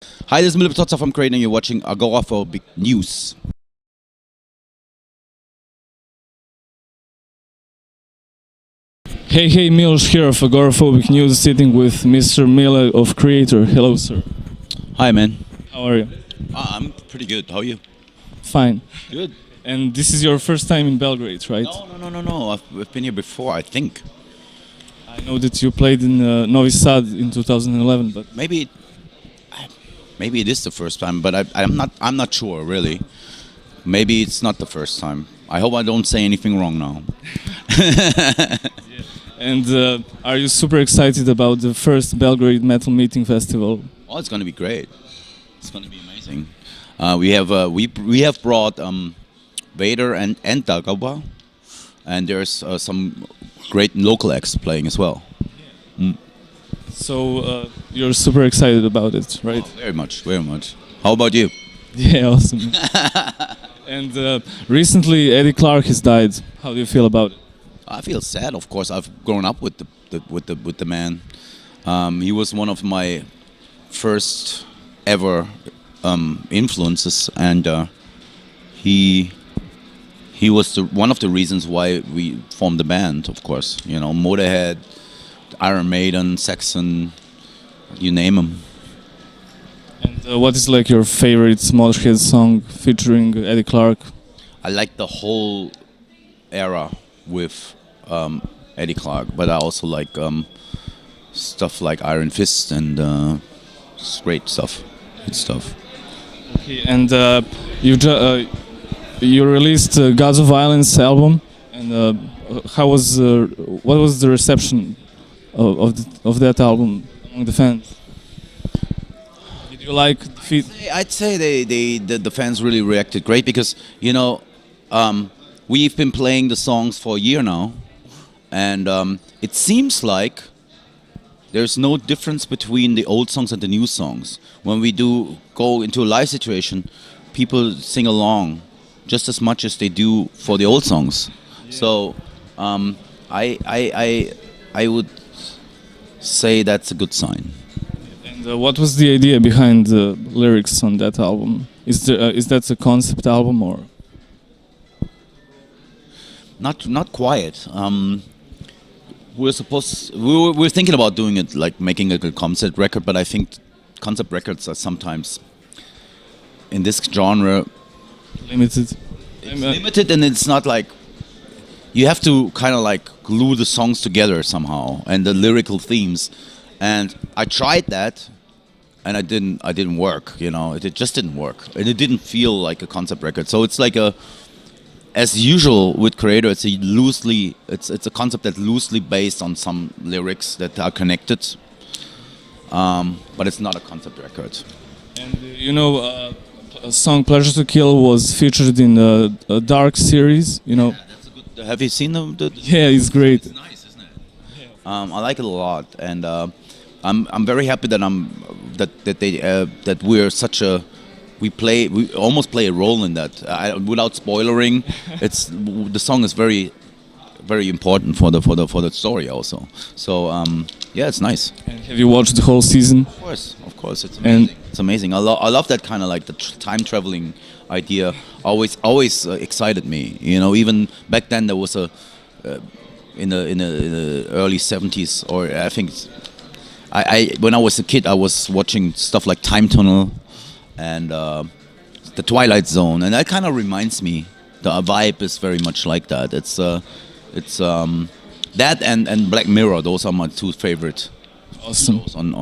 Hi, this is Mille Petrozza from Kreator, and you're watching Agoraphobic News. Hey, Milos here of Agoraphobic News, sitting with Mr. Mille of Kreator. Hello, sir. Hi, man. How are you? I'm pretty good. How are you? Fine. Good. And this is your first time in Belgrade, right? No. I've been here before, I think. I know that you played in Novi Sad in 2011, but Maybe it is the first time, but I'm not sure really. Maybe it's not the first time. I hope I don't say anything wrong now. and are you super excited about the first Belgrade Metal Meeting festival? Oh, it's going to be great. It's going to be amazing. We have brought Vader and Dagaba, and there's some great local acts playing as well. So you're super excited about it, right? Oh, very much, very much. How about you? Yeah, awesome. And recently Eddie Clarke has died. How do you feel about it? I feel sad, of course. I've grown up with the man. He was one of my first ever influences, and he was one of the reasons why we formed the band. Of course, you know, Motorhead, Iron Maiden, Saxon, you name them. And what is like your favorite Motorhead song featuring Eddie Clarke? I like the whole era with Eddie Clarke, but I also like stuff like Iron Fist and it's great stuff. Good stuff. Okay, and you released Gods of Violence album, and what was the reception of that album among the fans? Did you like the feed? I'd say the fans really reacted great because you know we've been playing the songs for a year now, and it seems like there's no difference between the old songs and the new songs. When we do go into a live situation, people sing along just as much as they do for the old songs. Yeah. So I would say that's a good sign. And what was the idea behind the lyrics on that album? Is that a concept album or? Not quite. We're thinking about doing it, like making a concept record, but I think concept records are sometimes in this genre Limited. it's limited, and it's not like you have to kind of like glue the songs together somehow and the lyrical themes. And I tried that, and I didn't work. You know, it just didn't work, and it didn't feel like a concept record. So it's like as usual with Kreator, it's a concept that's loosely based on some lyrics that are connected, but it's not a concept record. And you know, a song "Pleasure to Kill" was featured in a Dark series. You know. Yeah, that's a good. Have you seen the Yeah, it's great. It's nice, isn't it? Yeah. I like it a lot, and I'm very happy that we're such a. We almost play a role in that. Without spoilering, the song is very, very important for the story also. So yeah, it's nice. And have you watched the whole season? Of course, it's amazing. And it's amazing. I love that kind of like the time traveling idea. Always excited me. You know, even back then there was in the early '70s, or I think I when I was a kid I was watching stuff like Time Tunnel and the Twilight Zone, and that kind of reminds me. The vibe is very much like that. It's that and Black Mirror. Those are my two favorite. Awesome. Shows on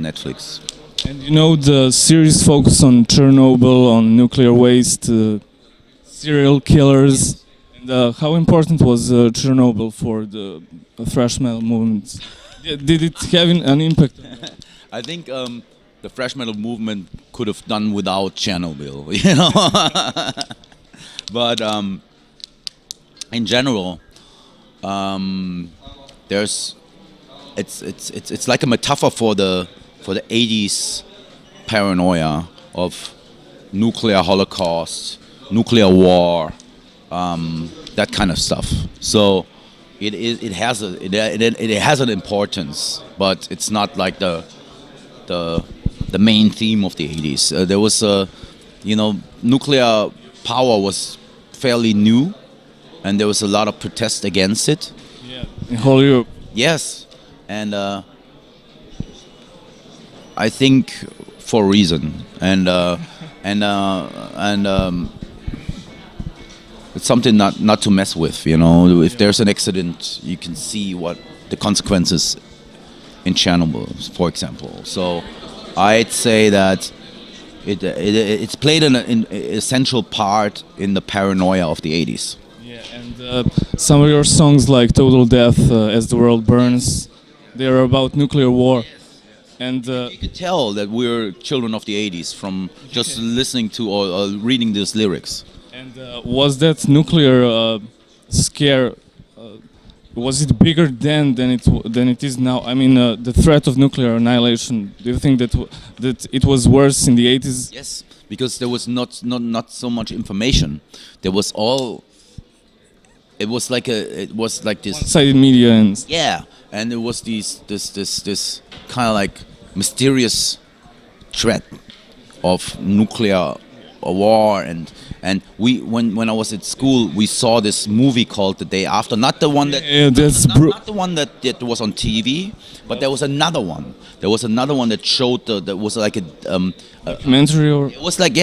Netflix. And you know, the series focus on Chernobyl, on nuclear waste, serial killers. And how important was Chernobyl for the thrash metal movement? Did it have an impact? I think the thrash metal movement could have done without Chernobyl, you know. But in general, it's like a metaphor for the 80s paranoia of nuclear holocaust, nuclear war, that kind of stuff. So it has an importance, but it's not like the the main theme of the 80s. There was nuclear power was fairly new, and there was a lot of protest against it. Yeah, in whole Europe. Yes, and I think for a reason, and it's something not to mess with. If there's an accident, you can see what the consequences in Chernobyl, for example. So I'd say that it's played an essential part in the paranoia of the 80s. Yeah, and some of your songs like Total Death, As the World Burns, they are about nuclear war. And You could tell that we're children of the 80s from just listening to or reading these lyrics. and was that nuclear scare? Was it bigger then than it is now? I mean, the threat of nuclear annihilation. Do you think that it was worse in the 80s? Yes, because there was not so much information. There was all. It was like this. One-sided media and Yeah, and it was this kind of like mysterious threat of nuclear war, and we when I was at school, we saw this movie called The Day After. Not the one that not the one that was on TV, but there was another one. There was another one that showed that was like a documentary, or it was like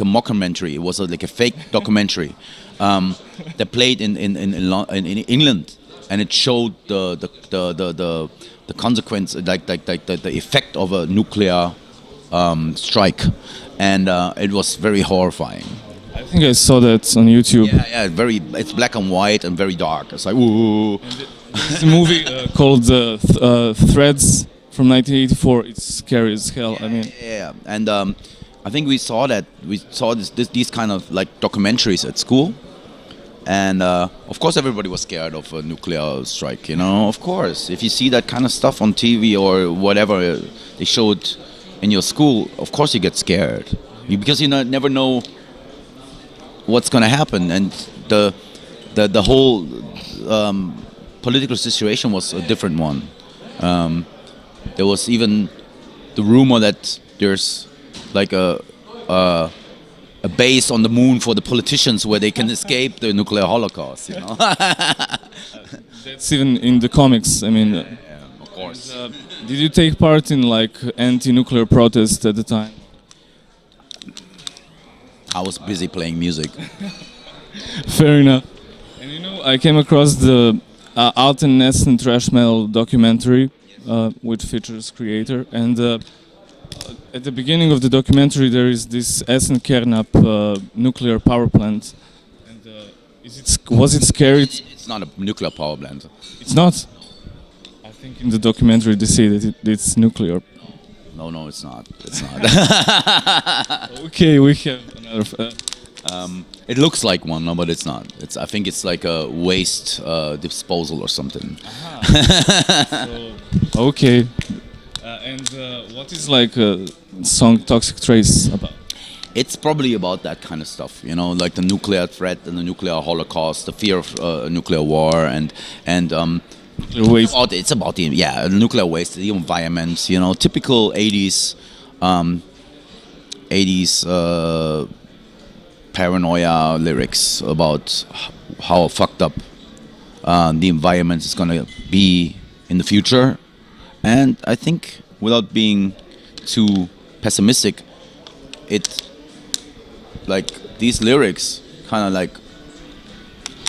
a mockumentary. It was like a fake documentary that played in England, and it showed the consequence, like the effect of a nuclear strike, and it was very horrifying. I think I saw that on YouTube. Yeah, it's black and white and very dark. It's like ooh. There's a movie called Threads from 1984. It's scary as hell. I mean, Yeah, and I think we saw these kind of like documentaries at school, and of course everybody was scared of a nuclear strike. Of course, if you see that kind of stuff on TV or whatever they showed in your school, of course you get scared because you never know what's going to happen, and the whole political situation was a different one. There was even the rumor that there's like a base on the moon for the politicians where they can escape the nuclear holocaust. that's even in the comics. I mean, Of course. did you take part in like anti-nuclear protests at the time? I was busy playing music. Fair enough. And I came across the Alten Nessen thrash metal documentary, which features Kreator, and at the beginning of the documentary there is this Essen-Kernap nuclear power plant. And was it scary? It's not a nuclear power plant. It's not. I think in the documentary they say that it's nuclear. No, it's not. It's not. Okay, we have another. It looks like one, no, but it's not. I think it's like a waste disposal or something. Okay. And what is like a song Toxic Trace about? It's probably about that kind of stuff, like the nuclear threat and the nuclear holocaust, the fear of nuclear war, and Nuclear waste. it's about the nuclear waste, the environment, typical 80s paranoia lyrics about how fucked up the environment is going to be in the future. And I think, without being too pessimistic, these lyrics kind of like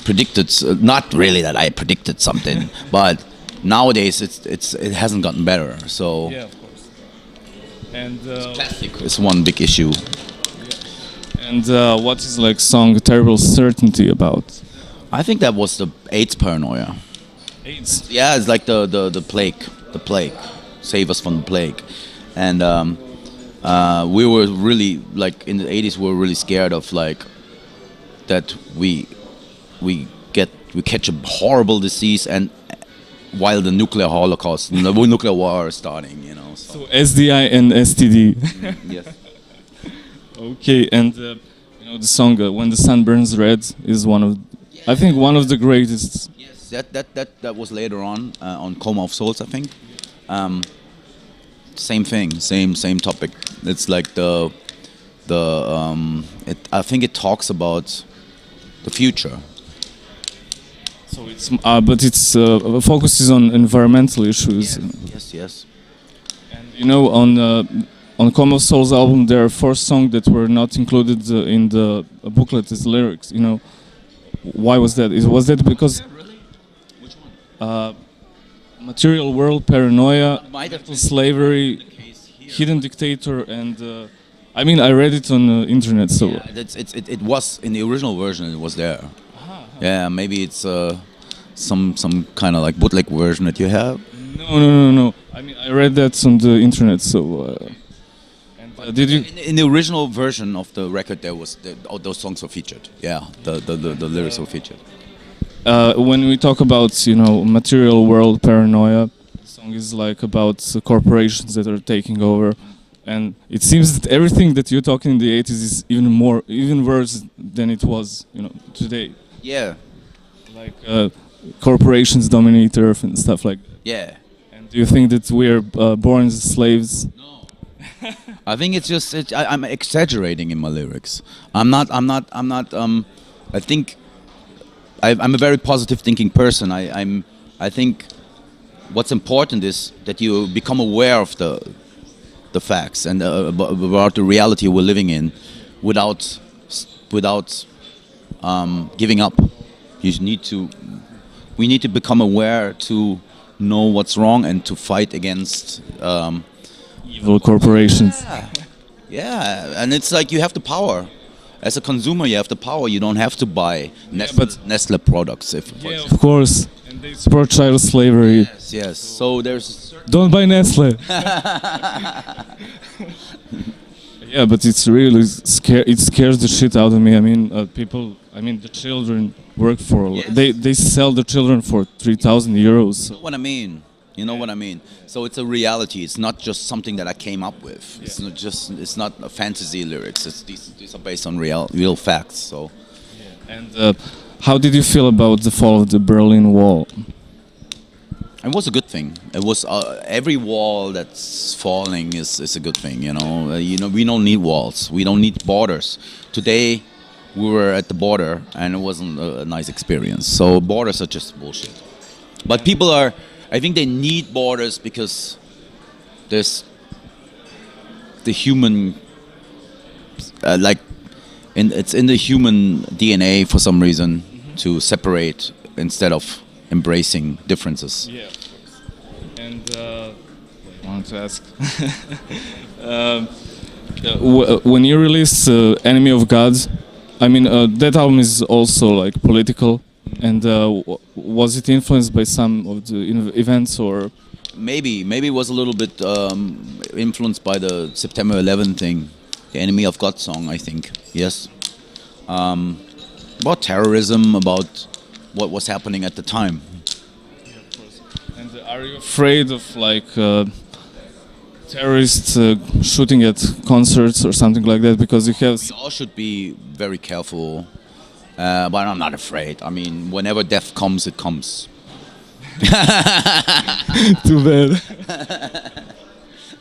predicted, not really that I predicted something, but nowadays it hasn't gotten better. So Yeah, of course. And plastic is one big issue. and what is like song Terrible Certainty about? I think that was the AIDS paranoia. AIDS. Yeah, it's like the plague, save us from the plague, and we were really like in the 80s. We were really scared of like that we catch a horrible disease, and while the nuclear holocaust, the nuclear war is starting, So SDI and STD. Yes. Okay, and the song "When the Sun Burns Red" is I think one of the greatest. Yes, that was later on Coma of Souls, I think. same thing, same topic. It's like I think it talks about the future. So it's but its focuses on environmental issues. Yes. And you know, on Combo Soul's album, there are 4 songs that were not included in the booklet as lyrics. You know, why was that? Was that because Which one? Material World, Paranoia, Might have Metal been Slavery, Hidden Dictator, and I mean, I read it on the internet, so It was in the original version. It was there. Yeah, maybe it's some kind of like bootleg version that you have. no. I mean, I read that on the internet, so. Did you? In the original version of the record, there was all those songs were featured. Yeah, the lyrics were featured. When we talk about, you know, Material World, Paranoia, the song is like about corporations that are taking over, and it seems that everything that you talk in the 80s is even worse than it was, you know, today. Yeah, Like corporations dominate Earth and stuff like that. yeah. And do you think that we are born as slaves? No. I think it's just I'm exaggerating in my lyrics. I'm not. I think I'm a very positive thinking person. I think what's important is that you become aware of the facts and about the reality we're living in, without giving up. We need to become aware to know what's wrong and to fight against. Evil corporations. Yeah, and it's like you have the power. As a consumer, you have the power. You don't have to buy Nestle products. Of course. And they support child slavery. Yes. So there's. Don't buy Nestle. Yeah, but it's really it scares the shit out of me. I mean, the children work for. Yes. They sell the children for 3,000 euros. You know what I mean? You know what I mean? So it's a reality. It's not just something that I came up with. It's not just. It's not a fantasy lyrics. These are based on real facts. So. And how did you feel about the fall of the Berlin Wall? It was a good thing. It was every wall that's falling is a good thing. You know, we don't need walls. We don't need borders. Today, we were at the border, and it wasn't a nice experience. So borders are just bullshit. But people are. I think they need borders because there's the human, it's in the human DNA for some reason to separate instead of embracing differences. Yeah. And I wanted to ask, when you release Enemy of God, I mean that album is also like political. And was it influenced by some of the events, or maybe it was a little bit influenced by the September 11th thing, the Enemy of God song, I think. Yes, about terrorism, about what was happening at the time. Yeah, of course. And are you afraid of like terrorists shooting at concerts or something like that? Because you have. We all should be very careful. But I'm not afraid. I mean, whenever death comes, it comes. Too bad.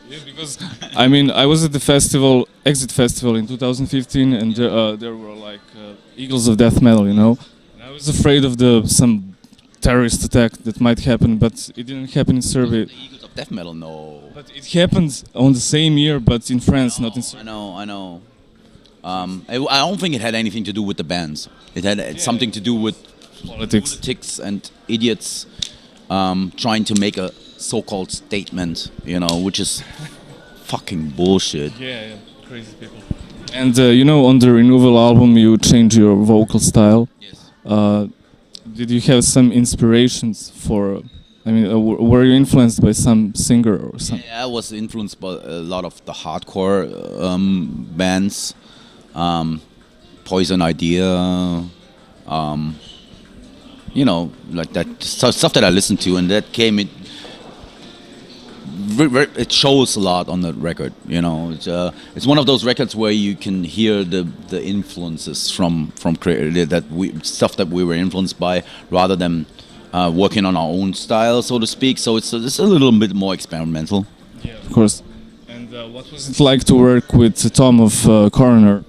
Yeah, because I mean, I was at the Exit Festival in 2015, and there were like Eagles of Death Metal, you know. And I was afraid of some terrorist attack that might happen, but it didn't happen in Serbia. The Eagles of Death Metal, no. But it happened on the same year, but in France, not in Serbia. I know. I don't think it had anything to do with the bands. It had something to do with politics and idiots trying to make a so-called statement, you know, which is fucking bullshit. Yeah, crazy people. And you know, on the Renewal album, you changed your vocal style. Yes. Did you have some inspirations for? I mean, were you influenced by some singer or something? Yeah, I was influenced by a lot of the hardcore bands. Poison Idea, you know, like that stuff that I listened to, and that it shows a lot on the record. You know, it's one of those records where you can hear the influences from Kreator, stuff that we were influenced by, rather than working on our own style, so to speak. So it's a little bit more experimental. Yeah, Of course. And what was it like to work with Tom of Coroner?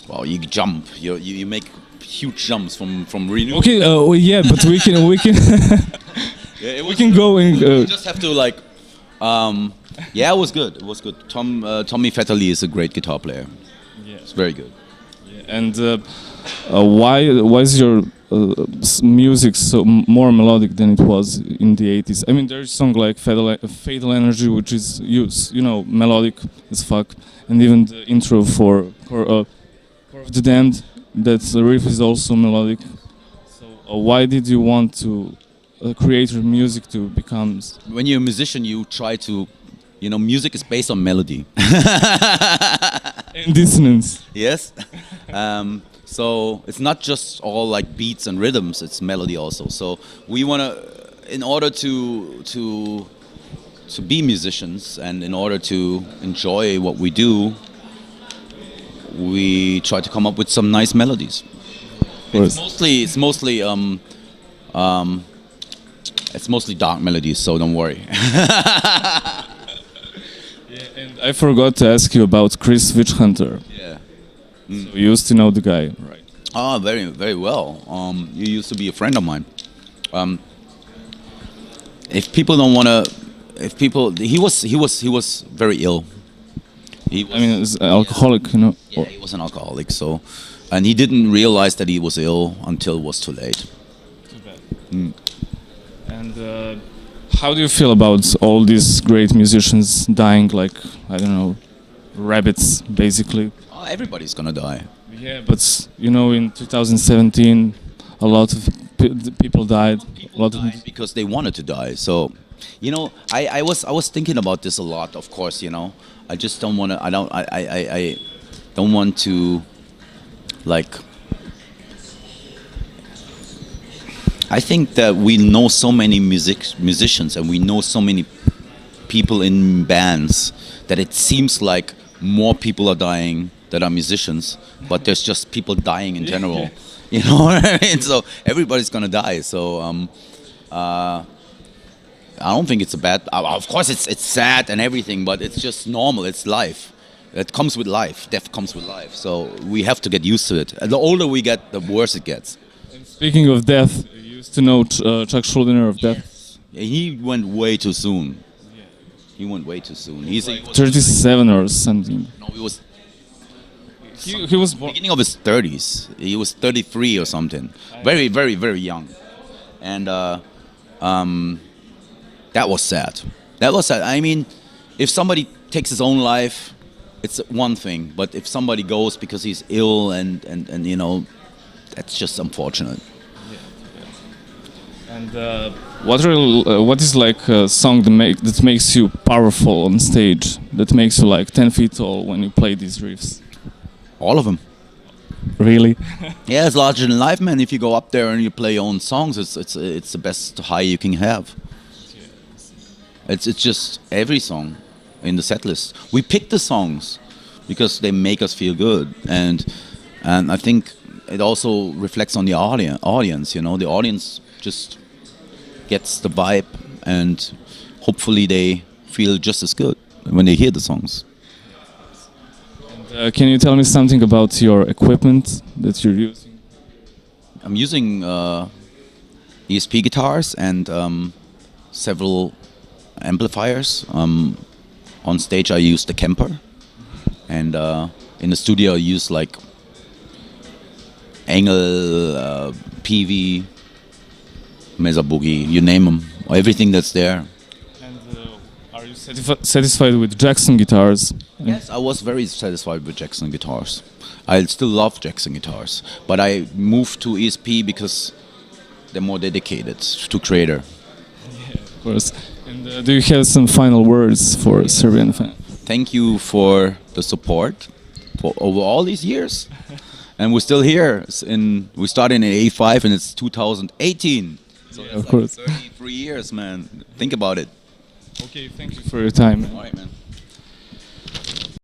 Well, you jump. You make huge jumps from really. Okay, well, yeah, but we can Yeah, we can go in. You just have to like. Yeah, it was good. It was good. Tommy Fetterly is a great guitar player. Yeah. It's very good. And why is your music so more melodic than it was in the 80s? I mean, there's a song like Fatal Energy, which is melodic as fuck, and even the intro for Core of the Damned, that riff is also melodic. So why did you want to create your music to become? When you're a musician, you try to, music is based on melody. And dissonance. Yes. So it's not just all like beats and rhythms; it's melody also. So we want to, in order to be musicians and in order to enjoy what we do, we try to come up with some nice melodies. It's mostly dark melodies, so don't worry. Yeah, and I forgot to ask you about Chris Witchhunter. Yeah. So you used to know the guy, right? Ah, very, very well. You used to be a friend of mine. If people don't want to, he was very ill. He was, he's alcoholic, Yeah, he was an alcoholic. So, and he didn't realize that he was ill until it was too late. Too bad. And how do you feel about all these great musicians dying like, I don't know, rabbits, basically? Oh, everybody's gonna die. Yeah, but in 2017, a lot of people died. Because they wanted to die. So, I was thinking about this a lot. Of course, I just don't want to. I don't want to, like. I think that we know so many musicians and we know so many people in bands that it seems like more people are dying that are musicians, but there's just people dying in general. You know what I mean? So everybody's gonna die. So I don't think it's a bad. Of course, it's sad and everything, but it's just normal. It's life. It comes with life. Death comes with life. So we have to get used to it. And the older we get, the worse it gets. And speaking of death, you used to know Chuck Schuldiner of Death. Yeah, he went way too soon. He went way too soon. He's like 37 or something. No, he was. He was born beginning of his 30s. He was 33 or something. Very, very, very young. And that was sad. That was sad. I mean, if somebody takes his own life, it's one thing. But if somebody goes because he's ill and that's just unfortunate. Yeah. And what is like a song that makes you powerful on stage? That makes you like 10 feet tall when you play these riffs? All of them. Really? Yeah, it's larger than life, man. If you go up there and you play your own songs, it's the best high you can have. It's just every song in the set list. We pick the songs because they make us feel good, and I think it also reflects on the audience. The audience just gets the vibe, and hopefully they feel just as good when they hear the songs. Can you tell me something about your equipment that you're using? I'm using ESP guitars and several amplifiers. On stage I use the Kemper, and in the studio I use like Engel, PV, Mesa Boogie, you name them, everything that's there. Are you satisfied with Jackson guitars? Yes, I was very satisfied with Jackson guitars. I still love Jackson guitars, but I moved to ESP because they're more dedicated to Kreator. Yeah, of course. And do you have some final words for Serbian fans? Thank you for the support for over all these years, and we're still here. We started in '85, and it's 2018. So yeah, of course. 33 years, man. Think about it. Okay, thank you for your time. All right, man.